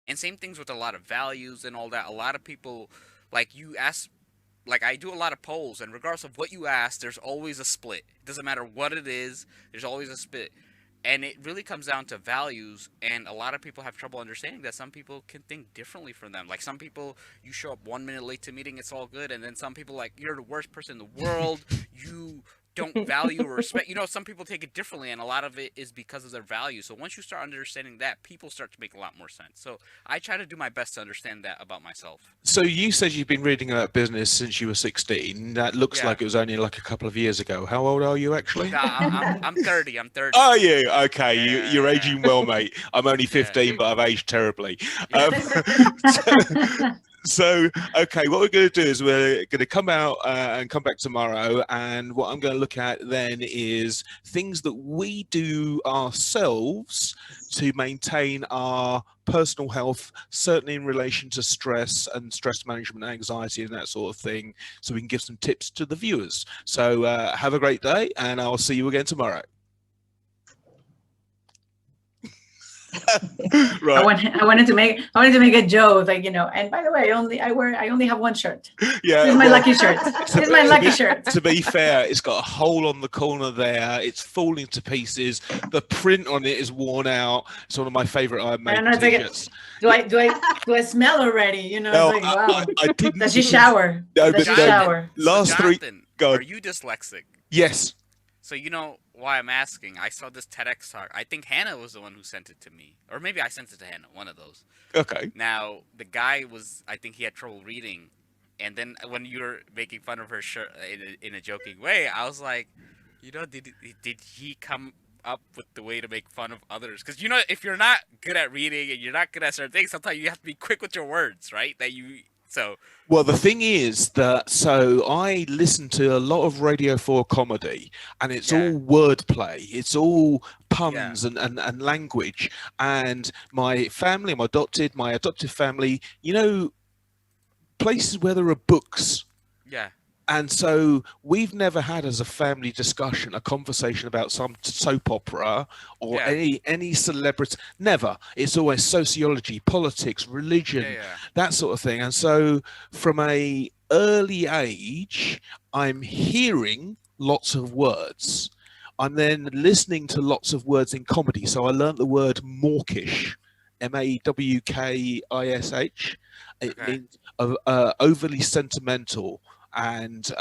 And same things with a lot of values and all that. A lot of people, like you ask, like I do a lot of polls, and regardless of what you ask, there's always a split. It doesn't matter what it is, there's always a split. And it really comes down to values, and a lot of people have trouble understanding that some people can think differently from them. Like some people, you show up 1 minute late to meeting, it's all good, and then some people like you're the worst person in the world. You don't value or respect. Some people take it differently, and a lot of it is because of their values. So once you start understanding that, people start to make a lot more sense. So I try to do my best to understand that about myself. So you said you've been reading about business since you were 16. That looks Yeah. like it was only like a couple of years ago. How old are you actually? Nah, I'm 30. I'm 30. Are you? Okay, you're Yeah. aging well, mate. I'm only Yeah. 15, but I've aged terribly. Yeah. Um, so, okay, what we're going to do is we're going to come out and come back tomorrow. And what I'm going to look at then is things that we do ourselves to maintain our personal health, certainly in relation to stress and stress management, anxiety, and that sort of thing. So we can give some tips to the viewers. So have a great day, and I'll see you again tomorrow. Right. I wanted to make a joke, like, and by the way, I only have one shirt. This Yeah, is my well, lucky shirt. to, This is my to lucky be shirt. to be fair, it's got a hole on the corner there. It's falling to pieces. The print on it is worn out. It's one of my favorite Iron I don't Maiden know. It's like, t-shirts. do Yeah, I smell already? It's no, like, wow. I didn't Does she because shower? no, Does but she no. Jonathan, shower? so Last three. Jonathan, are God, you dyslexic? yes. So you know why I'm asking. I saw this TEDx talk. I think Hannah was the one who sent it to me. Or maybe I sent it to Hannah, one of those. Okay. Now, the guy was, I think he had trouble reading. And then when you were making fun of her shirt in a joking way, I was like, did he come up with the way to make fun of others? Because, if you're not good at reading and you're not good at certain things, sometimes you have to be quick with your words, right? So, Well, the thing is that so I listen to a lot of Radio 4 comedy, and it's yeah, all wordplay, it's all yeah, puns and language. And my adopted family, places where there are books. yeah, And so we've never had as a family discussion a conversation about some soap opera or yeah, any celebrity. Never. It's always sociology, politics, yeah, religion, yeah. that sort of thing. And so from a early age, I'm hearing lots of words. I'm then listening to lots of words in comedy. So I learned the word mawkish, Mawkish. It Okay. means overly sentimental and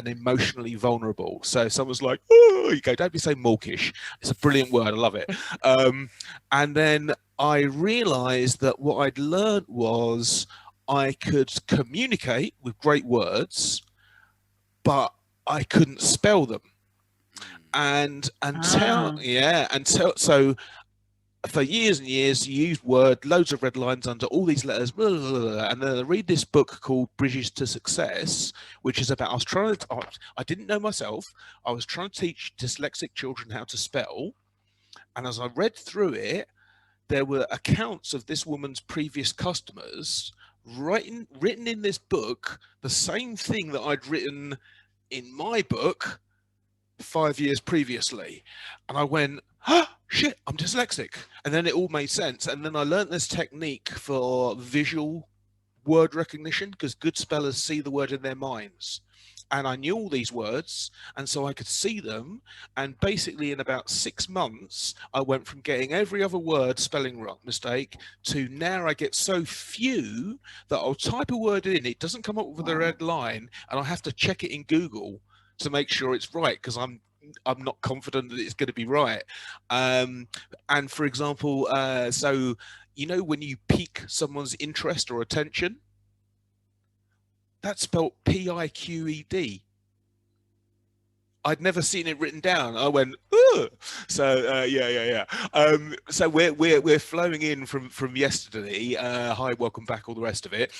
emotionally vulnerable. So someone's like, "Oh," you go, "Don't be so mawkish." It's a brilliant word. I love it. And then I realised that what I'd learned was I could communicate with great words, but I couldn't spell them. Mm, And until Ah. yeah, until so for years and years, you used Word, loads of red lines under all these letters, blah, blah, blah, blah. And then I read this book called Bridges to Success, which is about, I didn't know myself, I was trying to teach dyslexic children how to spell. And as I read through it, there were accounts of this woman's previous customers written in this book, the same thing that I'd written in my book 5 years previously. And I went, shit, I'm dyslexic. And then it all made sense. And then I learned this technique for visual word recognition because good spellers see the word in their minds. And I knew all these words, and so I could see them. And basically, in about 6 months, I went from getting every other word spelling wrong mistake to now I get so few that I'll type a word in, it doesn't come up with a Wow. red line, and I have to check it in Google to make sure it's right because I'm not confident that it's going to be right. Um, and for example, so when you pique someone's interest or attention, that's spelled Piqued. I'd never seen it written down. I went, ugh. So yeah. So we're flowing in from yesterday. Hi, welcome back, all the rest of it.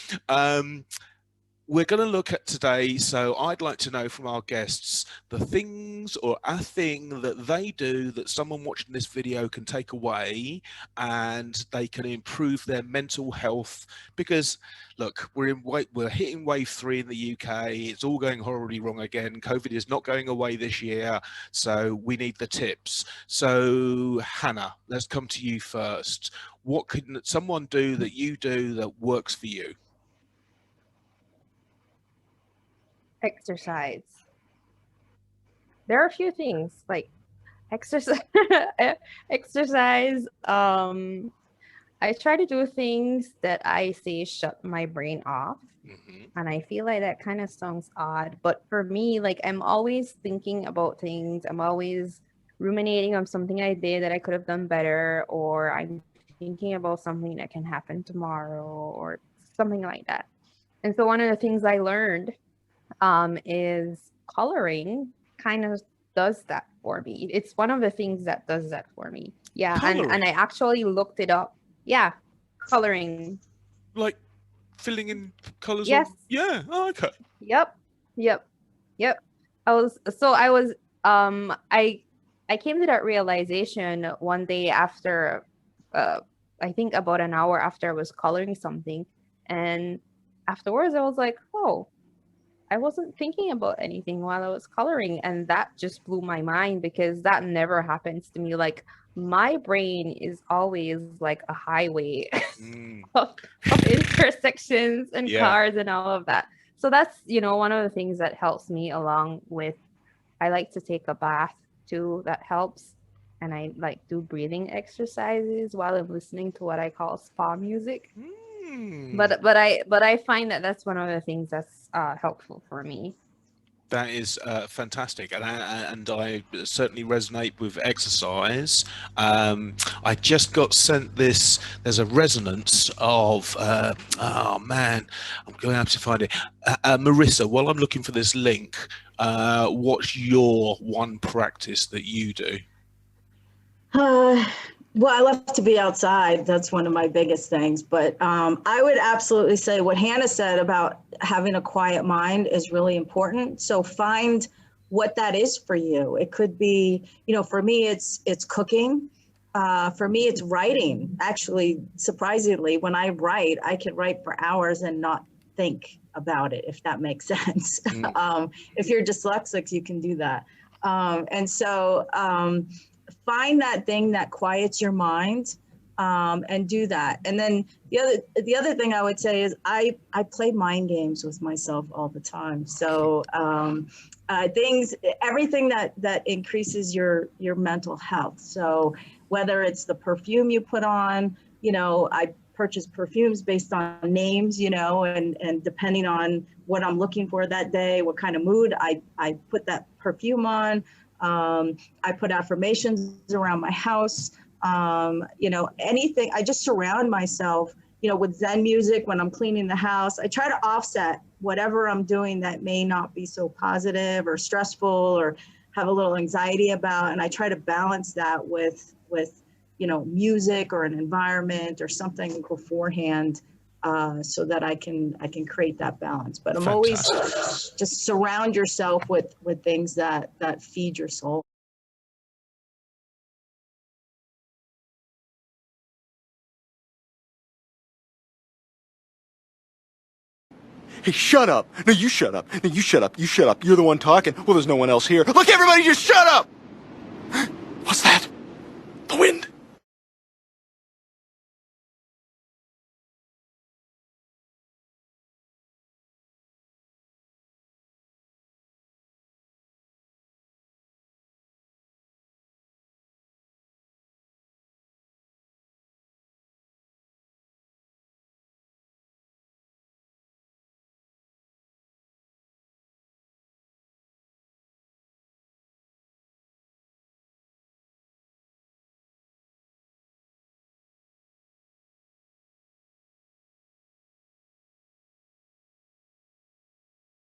We're going to look at today. So I'd like to know from our guests the things or a thing that they do that someone watching this video can take away and they can improve their mental health. Because look, we're hitting wave 3 in the UK. It's all going horribly wrong again. COVID is not going away this year. So we need the tips. So Hannah, let's come to you first. what can someone do that you do that works for you? Exercise. There are a few things like exercise. Exercise. I try to do things that I say shut my brain off. And I feel like that kind of sounds odd, but for me, like I'm always thinking about things. I'm always ruminating on something I did that I could have done better, or I'm thinking about something that can happen tomorrow or something like that. And so one of the things I learned is coloring kind of does that for me. It's one of the things that does that for me. Yeah, and I actually looked it up. Yeah, coloring. Like filling in colors? Yes. Yeah. Oh, okay. Yep. I came to that realization one day after I think about an hour after I was coloring something, and afterwards I was like, oh, I wasn't thinking about anything while I was coloring, and that just blew my mind because that never happens to me. Like my brain is always like a highway of intersections and cars and all of that. So that's, one of the things that helps me, along with I like to take a bath too. That helps. And I like do breathing exercises while I'm listening to what I call spa music. But I find that that's one of the things that's helpful for me. That is fantastic, and I certainly resonate with exercise. I just got sent this. There's a resonance of oh man, I'm going to have to find it. Marissa, while I'm looking for this link, what's your one practice that you do? Well, I love to be outside. That's one of my biggest things. But I would absolutely say what Hannah said about having a quiet mind is really important. So find what that is for you. It could be, for me, it's cooking. For me, it's writing. Actually, surprisingly, when I write, I can write for hours and not think about it, if that makes sense. If you're dyslexic, you can do that. And so find that thing that quiets your mind and do that. And then the other thing I would say is I play mind games with myself all the time. So everything that increases your mental health. So whether it's the perfume you put on, I purchase perfumes based on names, and depending on what I'm looking for that day, what kind of mood, I put that perfume on. I put affirmations around my house, anything. I just surround myself, with Zen music when I'm cleaning the house. I try to offset whatever I'm doing that may not be so positive or stressful or have a little anxiety about. And I try to balance that with music or an environment or something beforehand, so that I can create that balance. But I'm always just surround yourself with things that feed your soul. Hey, shut up. No, you shut up. No, you shut up. You shut up. You're the one talking. Well, there's no one else here. Look, everybody, just shut up.